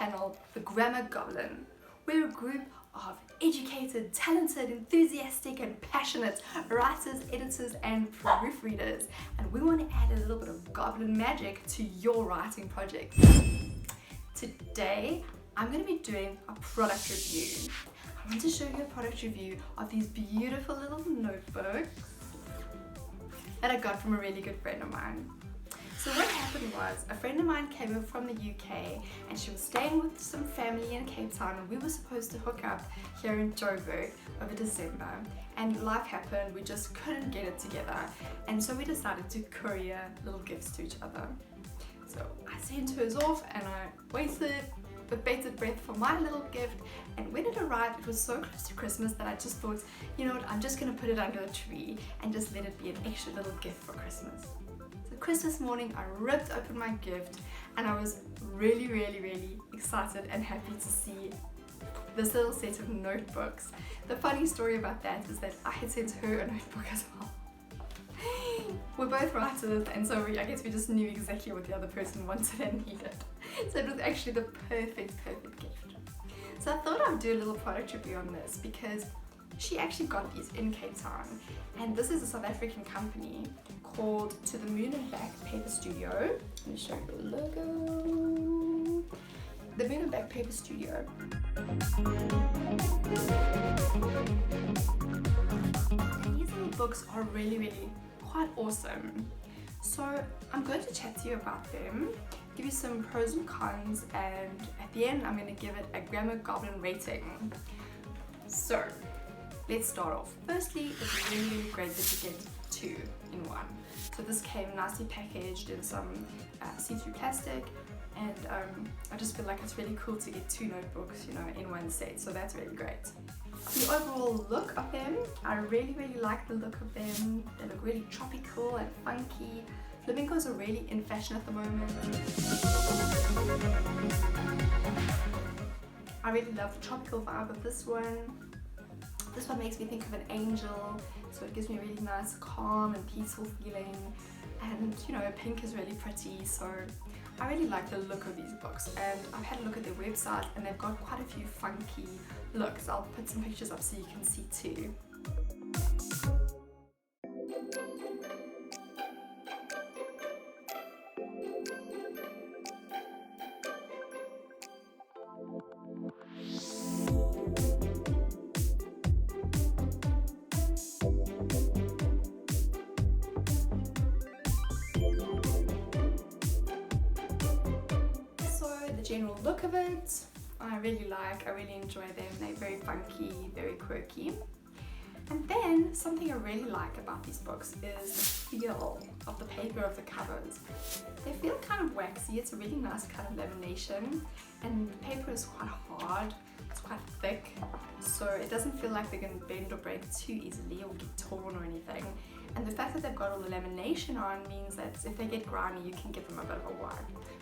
channel, The Grammar Goblin. We're a group of educated, talented, enthusiastic and passionate writers, editors and proofreaders, and we want to add a little bit of goblin magic to your writing project. Today I'm going to be doing a product review. I want to show you a product review of these beautiful little notebooks that I got from a really good friend of mine. So what happened was, a friend of mine came over from the UK and she was staying with some family in Cape Town, and we were supposed to hook up here in Joburg over December, and life happened, we just couldn't get it together, and so we decided to courier little gifts to each other. So I sent hers off and I waited with bated breath for my little gift, and when it arrived it was so close to Christmas that I just thought, you know what, I'm just going to put it under the tree and just let it be an extra little gift for Christmas. Christmas morning I ripped open my gift and I was really excited and happy to see this little set of notebooks. The funny story about that is that I had sent her a notebook as well. We're both writers, and so I guess we just knew exactly what the other person wanted and needed. So it was actually the perfect gift. So I thought I'd do a little product review on this because she actually got these in Cape Town, and this is a South African company called To the Moon and Back Paper Studio. Let me show you the logo. The Moon and Back Paper Studio. These little books are really quite awesome. So I'm going to chat to you about them, give you some pros and cons, and at the end I'm going to give it a Grammar Goblin rating. So let's start off. Firstly, it's really great that you get two in one. So this came nicely packaged in some see-through plastic, and I just feel like it's really cool to get two notebooks, you know, in one set, so that's really great. The overall look of them, I really like the look of them. They look really tropical and funky. Flamingos are really in fashion at the moment. I really love the tropical vibe of this one. This one makes me think of an angel, so it gives me a really nice, calm and peaceful feeling. And you know, pink is really pretty, so I really like the look of these books. And I've had a look at their website and they've got quite a few funky looks. I'll put some pictures up so you can see too. General look of it, I really enjoy them. They're very funky, very quirky. And then something I really like about these books is the feel of the paper of the covers. They feel kind of waxy. It's a really nice kind of lamination, and the paper is quite hard, it's quite thick, so it doesn't feel like they're going to bend or break too easily or get torn or anything. And the fact that they've got all the lamination on means that if they get grimy, you can give them a bit of a wipe.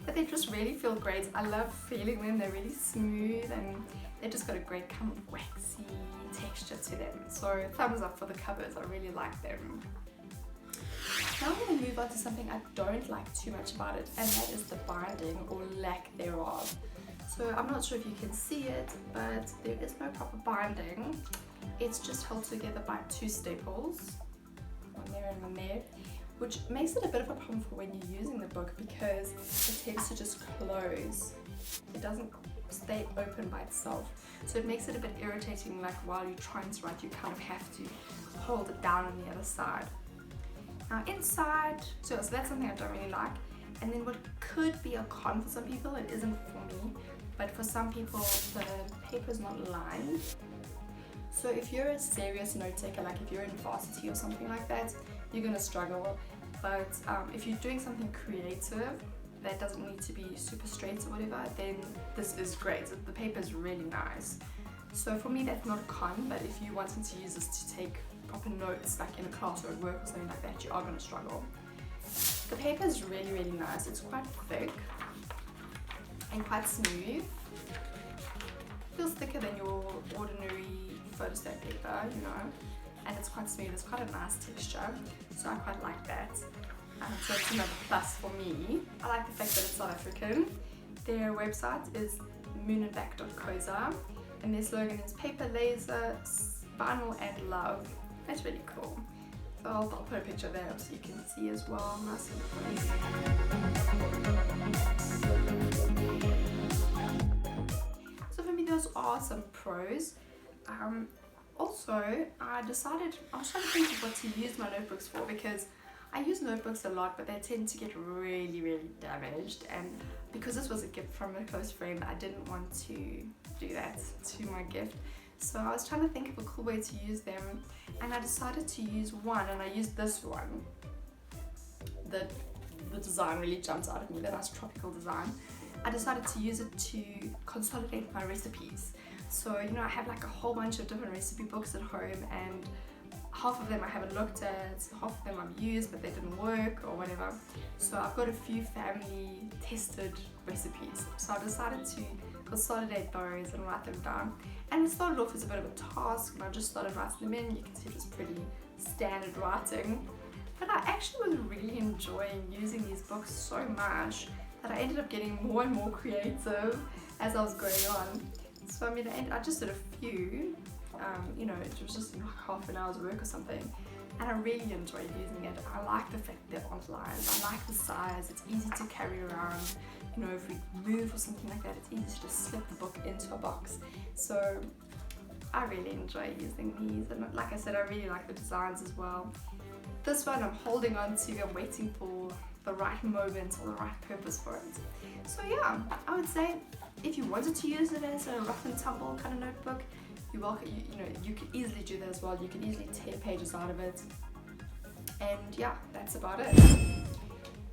But they just really feel great. I love feeling them. They're really smooth and they've just got a great kind of waxy texture to them. So thumbs up for the covers. I really like them. Now I'm going to move on to something I don't like too much about it, and that is the binding or lack thereof. So I'm not sure if you can see it, but there is no proper binding. It's just held together by two staples. One there and one there, which makes it a bit of a problem for when you're using the book because it tends to just close. It doesn't stay open by itself, so it makes it a bit irritating. Like while you're trying to write, you kind of have to hold it down on the other side. Now inside, so that's something I don't really like. And then what could be a con for some people, it isn't for me, but for some people the paper is not lined. So if you're a serious note taker, like if you're in varsity or something like that, you're gonna struggle. But if you're doing something creative that doesn't need to be super straight or whatever, then this is great. The paper is really nice. So for me, that's not a con, but if you're wanting to use this to take proper notes, like in a class or at work or something like that, you are gonna struggle. The paper is really nice. It's quite thick and quite smooth. Feels thicker than your ordinary photostat paper, you know, and it's quite smooth. It's quite a nice texture, so I quite like that. So it's another plus for me. I like the fact that it's South African. Their website is moonandback.coza, and their slogan is paper, laser, vinyl and love. That's really cool. So I'll put a picture there so you can see as well. Nice and close. So for me, those are some pros. Also, I was trying to think of what to use my notebooks for, because I use notebooks a lot, but they tend to get really, really damaged, and because this was a gift from a close friend, I didn't want to do that to my gift. So I was trying to think of a cool way to use them, and I decided to use one, and I used this one. The design really jumps out at me, the nice tropical design. I decided to use it to consolidate my recipes. So, you know, I have like a whole bunch of different recipe books at home, and half of them I haven't looked at, half of them I've used but they didn't work or whatever. So I've got a few family tested recipes. So I decided to consolidate those and write them down. And it started off as a bit of a task, and I just started writing them in. You can see it was pretty standard writing. But I actually was really enjoying using these books so much that I ended up getting more and more creative as I was going on. So I mean, I just did a few, you know, it was just like half an hour's work or something, and I really enjoyed using it. I like the fact that they're on lines, I like the size, it's easy to carry around. You know, if we move or something like that, it's easy to just slip the book into a box. So I really enjoy using these, and like I said, I really like the designs as well. This one I'm holding on to, I'm waiting for the right moment or the right purpose for it. So yeah, I would say if you wanted to use it as a rough and tumble kind of notebook, you know, you could easily do that as well. You can easily tear pages out of it. And yeah, that's about it.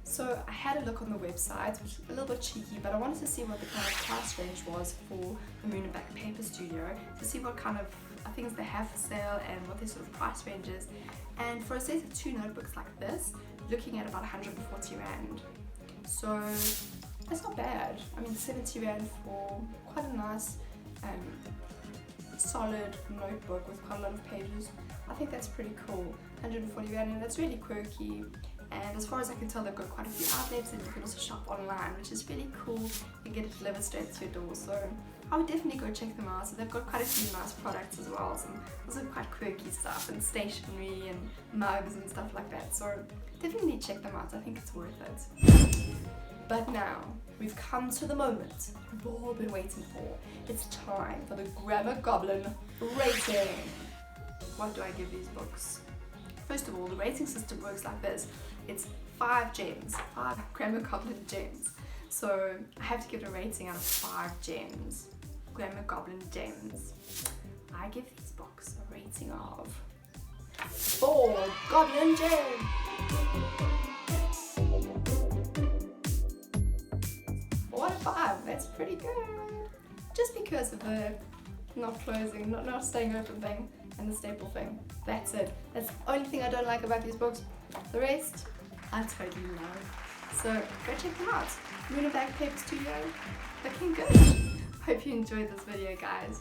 So I had a look on the website, which is a little bit cheeky, but I wanted to see what the kind of price range was for the Moon and Back Paper Studio, to see what kind of things they have for sale and what their sort of price range is. And for a set of 2 notebooks like this, looking at about 140 Rand. So that's not bad. I mean, 70 Rand for quite a nice solid notebook with quite a lot of pages. I think that's pretty cool. 140 Rand, and that's really quirky. And as far as I can tell, they've got quite a few outlets, and you can also shop online, which is really cool. You get it delivered straight to your door. So I would definitely go check them out. So they've got quite a few nice products as well, some also quite quirky stuff and stationery and mugs and stuff like that. So definitely check them out. I think it's worth it. But now we've come to the moment we've all been waiting for. It's time for the Grammar Goblin rating. What do I give these books? First of all, the rating system works like this. It's 5 gems, 5 Grammar Goblin gems. So I have to give it a rating out of 5 gems, Grammar Goblin gems. I give these books a rating of 4 Goblin gems. 4 out of 5, that's pretty good. Just because of the not closing, not staying open thing, and the staple thing. That's it. That's the only thing I don't like about these books. The rest, I totally love. So go check them out. Moon and Back Paper Studio, looking good. Hope you enjoyed this video, guys.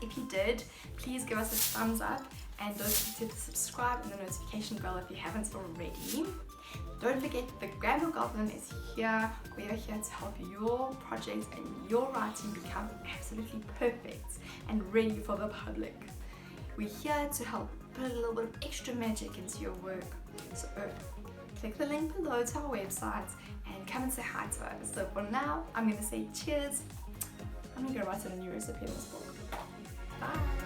If you did, please give us a thumbs up, and don't forget to subscribe and the notification bell if you haven't already. Don't forget, the Grammar Goblin is here. We are here to help your projects and your writing become absolutely perfect and ready for the public. We're here to help put a little bit of extra magic into your work. So click the link below to our website and come and say hi to us. So for now, I'm going to say cheers. I'm going to write a new recipe in this book. Bye.